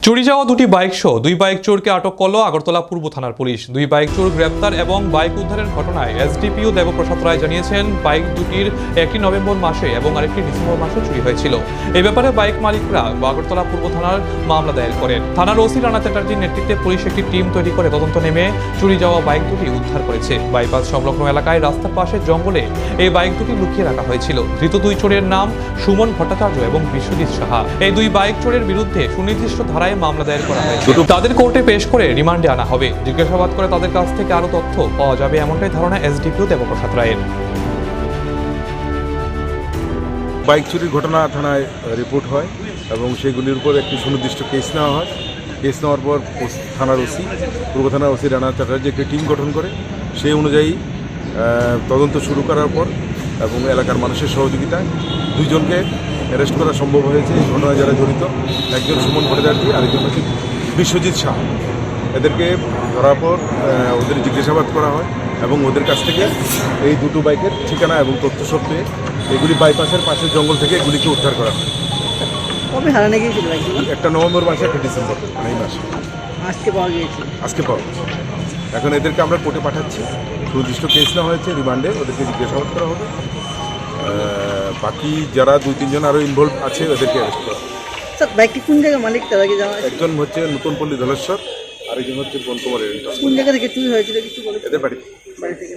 চুরি যাওয়া দুটি বাইক সহ দুই বাইক চোরকে আটক করল আগরতলা পূর্ব থানার পুলিশ। দুই বাইক চোর গ্রেপ্তার এবং বাইক উদ্ধারের ঘটনায় এসডিপিও দেবপ্রসাদ রায় জানিয়েছেন, বাইক দুটির একটি নভেম্বর মাসে এবং আরেকটি ডিসেম্বর মাসে চুরি হয়েছিল। এই ব্যাপারে বাইক মালিকরা আগরতলা পূর্ব থানার মামলা দায়ের করেন। থানার ওসি রানা চ্যাটার্জির নেতৃত্বে পুলিশ একটি টিম তৈরি করে তদন্ত নেমে চুরি যাওয়া বাইক দুটি উদ্ধার করেছে। বাইপাস সংলগ্ন এলাকায় রাস্তার পাশে জঙ্গলে এই বাইক দুটি লুকিয়ে রাখা হয়েছিল। ধৃত দুই চোরের নাম সুমন ভট্টাচার্য এবং বিশ্বজিৎ সাহা। এই দুই বাইক চোরের বিরুদ্ধে সুনির্দিষ্ট ধারায় মামলা দায়ের করা হয়েছে। তাদের কোর্টে পেশ করে রিমান্ডে আনা হবে। জিজ্ঞাসাবাদ করে তাদের কাছ থেকে আরো তথ্য পাওয়া যাবে, এমনটাই ধারণা এসডিপিও দেবপ্রসাদ রায়ের। বাইক চুরির ঘটনা থানায় রিপোর্ট হয় এবং সেগুলির উপর একটি সুনির্দিষ্ট কেস নেওয়া হয়। কেস নেওয়ার পর থানার ওসি, পূর্ব থানার ওসি রানা চ্যাটার্জি একটি টিম গঠন করে সেই অনুযায়ী তদন্ত শুরু করার পর এবং এলাকার মানুষের সহযোগিতায় দুইজনকে অ্যারেস্ট করা সম্ভব হয়েছে। এই ঘটনায় যারা জড়িত, একজন সুমন ভট্টাচার্য, আরেকজন হচ্ছে বিশ্বজিৎ শাহ। এদেরকে ধরার পর ওদের জিজ্ঞাসাবাদ করা হয় এবং ওদের কাছ থেকে এই দুটো বাইকের ঠিকানা এবং তথ্য সব পেয়ে এগুলি বাইপাসের পাশের জঙ্গল থেকে এগুলিকে উদ্ধার করা হয়। কবে হারানো গিয়েছিল বাইকগুলো? একটা নভেম্বর মাসে, একটা ডিসেম্বর, এই মাসে। আজকে পাওয়া গিয়েছে? আজকে পাওয়া গেছে। এখন এদেরকে আমরা কোর্টে পাঠাচ্ছি। সুনির্দিষ্ট কেস নেওয়া হয়েছে, রিমান্ডে ওদেরকে জিজ্ঞাসাবাদ করা হবে। বাকি যারা দুই তিনজন আরও ইনভলভ আছে ওদেরকে অ্যারেস্ট করা হবে। স্যার, বাইকটি কোন জায়গায় মালিক তার আগে জানা? একজন হচ্ছে নতুনপল্লী ধলেশ্বর, আরেকজন হচ্ছে বনকুমারের। কোন জায়গা থেকে চুরি হয়েছিল কিছু বলে? এদের বাড়ি বাড়ি থেকে